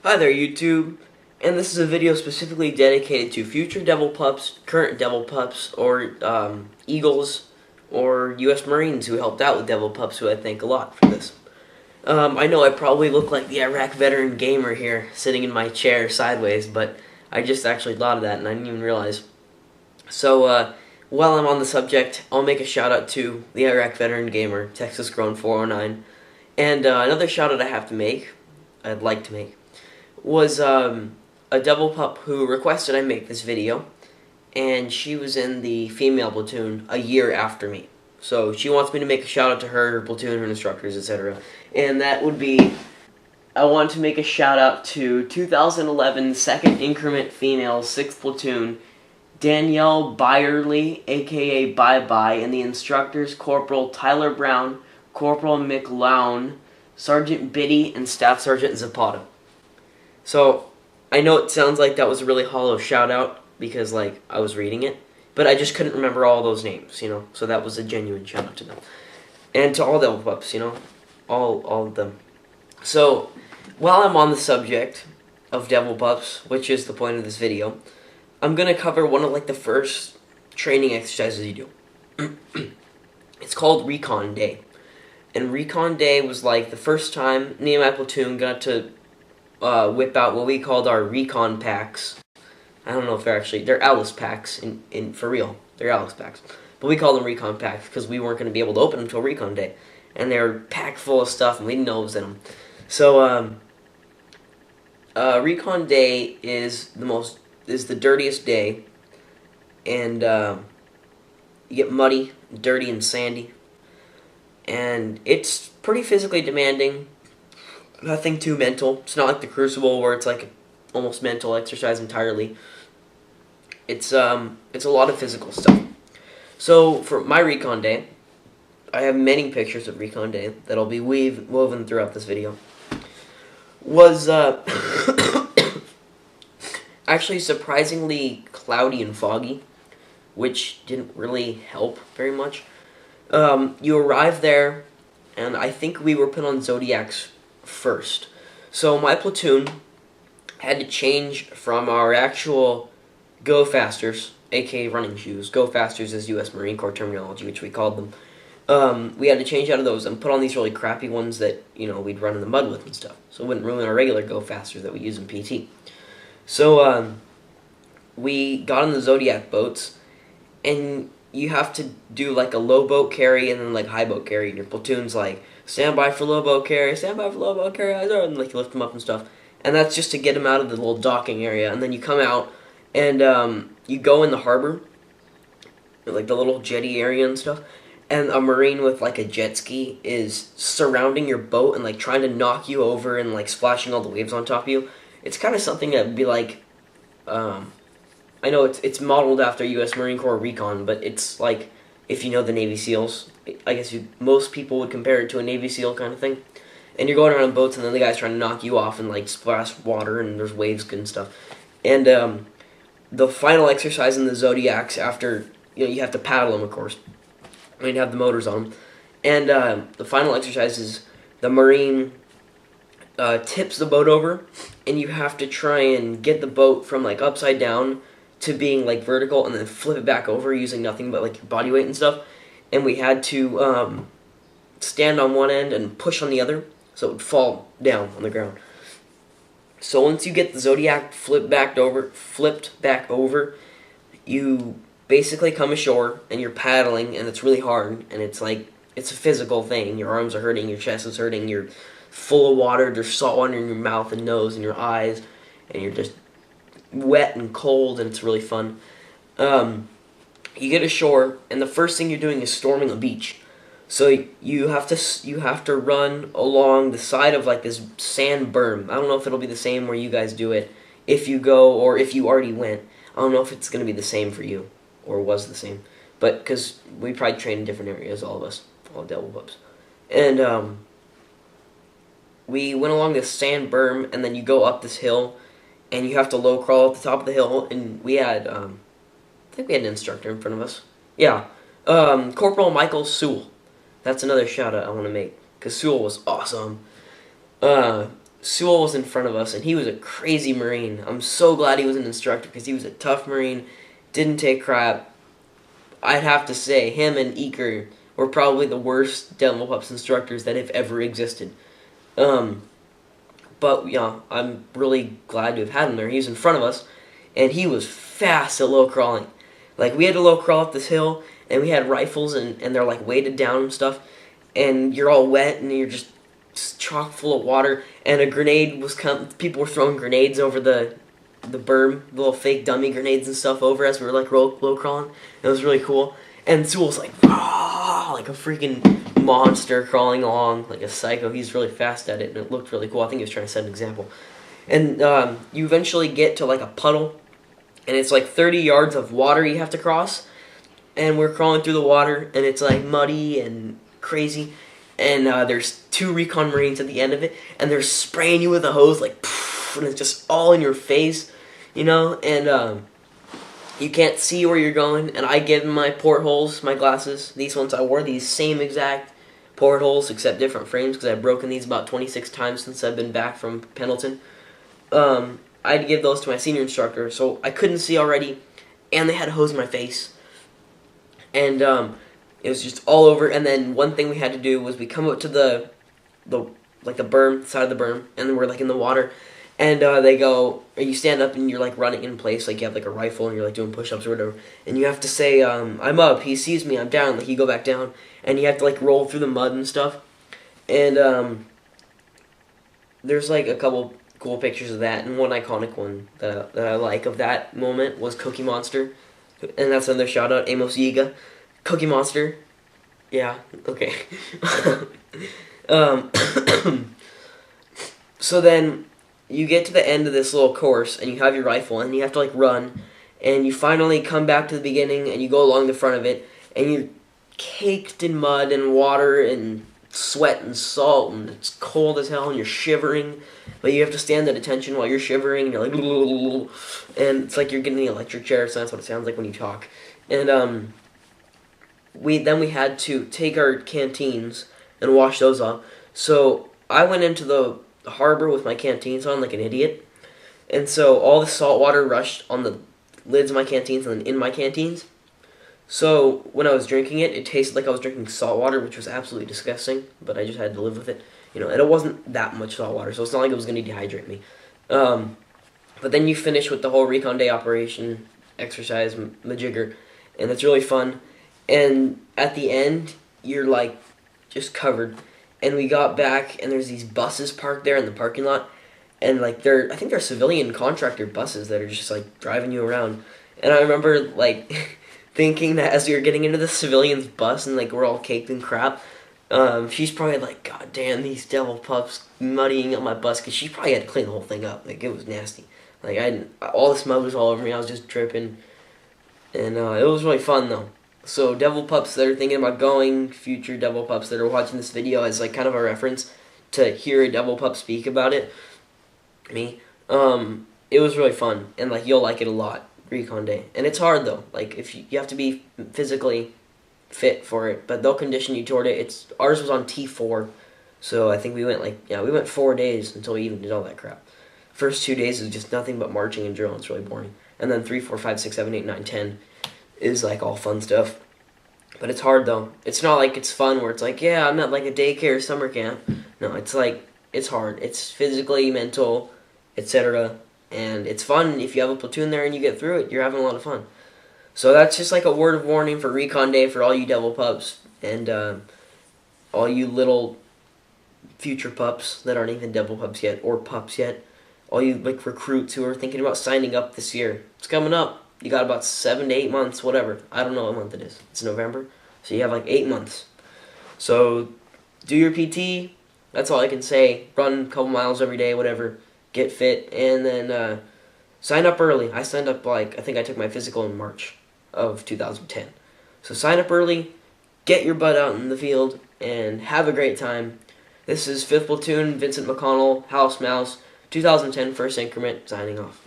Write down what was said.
Hi there, YouTube, and this is a video specifically dedicated to future Devil Pups, current Devil Pups, or Eagles, or U.S. Marines who helped out with Devil Pups, who I thank a lot for this. I know I probably look like the Iraq veteran gamer here, sitting in my chair sideways, but I just actually thought of that, and I didn't even realize. So, while I'm on the subject, I'll make a shout-out to the Iraq veteran gamer, Texas Grown 409, and another shout-out I'd like to make, was a Devil Pup who requested I make this video, and she was in the female platoon a year after me. So she wants me to make a shout out to her platoon, her instructors, etc. And that would be, I want to make a shout out to 2011 2nd Increment Female 6th Platoon, Danielle Byerly, aka Bye Bye, and the instructors Corporal Tyler Brown, Corporal McLown, Sergeant Biddy, and Staff Sergeant Zapata. So, I know it sounds like that was a really hollow shout-out, because, like, I was reading it, but I just couldn't remember all those names, you know, so that was a genuine shout-out to them. And to all Devil Pups, you know, all of them. So, while I'm on the subject of Devil Pups, which is the point of this video, I'm going to cover one of, like, the first training exercises you do. It's called Recon Day. And Recon Day was, like, the first time me and my platoon got to whip out what we called our Recon packs. I don't know if they're Alice packs, for real. They're Alice packs. But we call them Recon packs because we weren't going to be able to open them until Recon Day. And they were packed full of stuff and we didn't know what was in them. So, Recon Day is the dirtiest day. And, you get muddy, dirty, and sandy. And it's pretty physically demanding. Nothing too mental. It's not like the Crucible where it's like almost mental exercise entirely. It's a lot of physical stuff. So for my Recon Day, I have many pictures of Recon Day that'll be woven throughout this video. Was actually surprisingly cloudy and foggy, which didn't really help very much. You arrive there, and I think we were put on Zodiacs first. So my platoon had to change from our actual Go Fasters, aka running shoes. Go Fasters is U.S. Marine Corps terminology, which we called them. We had to change out of those and put on these really crappy ones that, you know, we'd run in the mud with and stuff. So it wouldn't ruin our regular Go Fasters that we use in PT. So we got on the Zodiac boats, and you have to do like a low boat carry and then like high boat carry, and your platoon's like, stand by for low boat carry, stand by for low boat carry, and like you lift them up and stuff. And that's just to get them out of the little docking area. And then you come out and you go in the harbor, like the little jetty area and stuff. And a Marine with like a jet ski is surrounding your boat and like trying to knock you over and like splashing all the waves on top of you. It's kind of something that would be like, I know it's modeled after U.S. Marine Corps Recon, but it's like, if you know the Navy SEALs, I guess most people would compare it to a Navy SEAL kind of thing. And you're going around in boats, and then the guy's trying to knock you off and like splash water, and there's waves and stuff. And the final exercise in the Zodiacs, after, you know, you have to paddle them, of course. I mean, you have the motors on them. And the final exercise is the Marine tips the boat over, and you have to try and get the boat from like upside down to being like vertical, and then flip it back over using nothing but like your body weight and stuff. And we had to stand on one end and push on the other, so it would fall down on the ground. So once you get the Zodiac flipped back over, you basically come ashore and you're paddling, and it's really hard, and it's like, it's a physical thing. Your arms are hurting, your chest is hurting, you're full of water, there's salt water in your mouth and nose and your eyes, and you're just wet and cold, and it's really fun. You get ashore, and the first thing you're doing is storming a beach. So you have to run along the side of like this sand berm. I don't know if it'll be the same where you guys do it if you go, or if you already went. I don't know if it's going to be the same for you, or was the same. But because we probably train in different areas, all of us, all Devil Pups. And we went along this sand berm, and then you go up this hill, and you have to low crawl at the top of the hill. And we had, I think we had an instructor in front of us. Yeah, Corporal Michael Sewell. That's another shout out I want to make, because Sewell was awesome. Sewell was in front of us, and he was a crazy Marine. I'm so glad he was an instructor because he was a tough Marine, didn't take crap. I'd have to say him and Eker were probably the worst Devil Pups instructors that have ever existed. But yeah, I'm really glad to have had him there. He was in front of us, and he was fast at low crawling. Like, we had to low crawl up this hill, and we had rifles, and they're like weighted down and stuff, and you're all wet, and you're just chock full of water, and a grenade was people were throwing grenades over the berm, little fake dummy grenades and stuff over as we were like low crawling. It was really cool. And Sewell's like, ah, like a freaking monster crawling along like a psycho. He's really fast at it, and it looked really cool. I think he was trying to set an example. And you eventually get to like a puddle, and it's like 30 yards of water you have to cross. And we're crawling through the water, and it's like muddy and crazy. And there's 2 Recon Marines at the end of it, and they're spraying you with a hose, like, poof, and it's just all in your face, you know, and you can't see where you're going, and I give them my portholes, my glasses. These ones, I wore these same exact portholes, except different frames, because I've broken these about 26 times since I've been back from Pendleton. I had to give those to my senior instructor, so I couldn't see already, and they had a hose in my face, and it was just all over. And then one thing we had to do was we come up to the berm, side of the berm, and then we're like in the water, and they go, or you stand up and you're like running in place, like you have like a rifle and you're like doing push-ups or whatever, and you have to say, I'm up, he sees me, I'm down, like you go back down, and you have to like roll through the mud and stuff. And there's like a couple cool pictures of that, and one iconic one that I like of that moment was Cookie Monster, and that's another shout out, Amos Yiga. Cookie Monster. Yeah, okay. So then you get to the end of this little course, and you have your rifle, and you have to like run, and you finally come back to the beginning, and you go along the front of it, and you're caked in mud and water and sweat and salt, and it's cold as hell, and you're shivering, but you have to stand at attention while you're shivering, and you're like, and it's like you're getting the electric chair, so that's what it sounds like when you talk. And we had to take our canteens and wash those off. So I went into the harbor with my canteens on like an idiot, and so all the salt water rushed on the lids of my canteens and then in my canteens. So when I was drinking it, it tasted like I was drinking salt water, which was absolutely disgusting, but I just had to live with it. You know, and it wasn't that much salt water, so it's not like it was going to dehydrate me. But then you finish with the whole Recon Day operation, exercise, majigger, and it's really fun. And at the end, you're like just covered. And we got back, and there's these buses parked there in the parking lot, and like I think they're civilian contractor buses that are just like driving you around. And I remember like thinking that as we were getting into the civilian's bus, and like we're all caked in crap, she's probably like, God damn, these Devil Pups muddying up my bus, because she probably had to clean the whole thing up. Like, it was nasty. Like, all this mud was all over me. I was just dripping, and it was really fun though. So Devil Pups that are thinking about going, future Devil Pups that are watching this video as like kind of a reference to hear a Devil Pup speak about it, it was really fun, and like you'll like it a lot, Recon Day. And it's hard though, like if you have to be physically fit for it, but they'll condition you toward it. Ours was on T4, so I think we went 4 days until we even did all that crap. First 2 days is just nothing but marching and drill. It's really boring. And then 3, 4, 5, 6, 7, 8, 9, 10 is like all fun stuff. But it's hard though. It's not like it's fun where it's like, yeah, I'm at like a daycare summer camp. No, it's like, it's hard. It's physically, mental, etc. And it's fun if you have a platoon there and you get through it. You're having a lot of fun. So that's just like a word of warning for Recon Day for all you Devil Pups and all you little future pups that aren't even Devil Pups yet or pups yet. All you like recruits who are thinking about signing up this year. It's coming up. You got about 7 to 8 months, whatever. I don't know what month it is. It's November. So you have like 8 months. So do your PT. That's all I can say. Run a couple miles every day, whatever. Get fit. And then sign up early. I signed up I think I took my physical in March of 2010. So sign up early. Get your butt out in the field. And have a great time. This is 5th Platoon, Vincent McConnell, House Mouse, 2010 First Increment, signing off.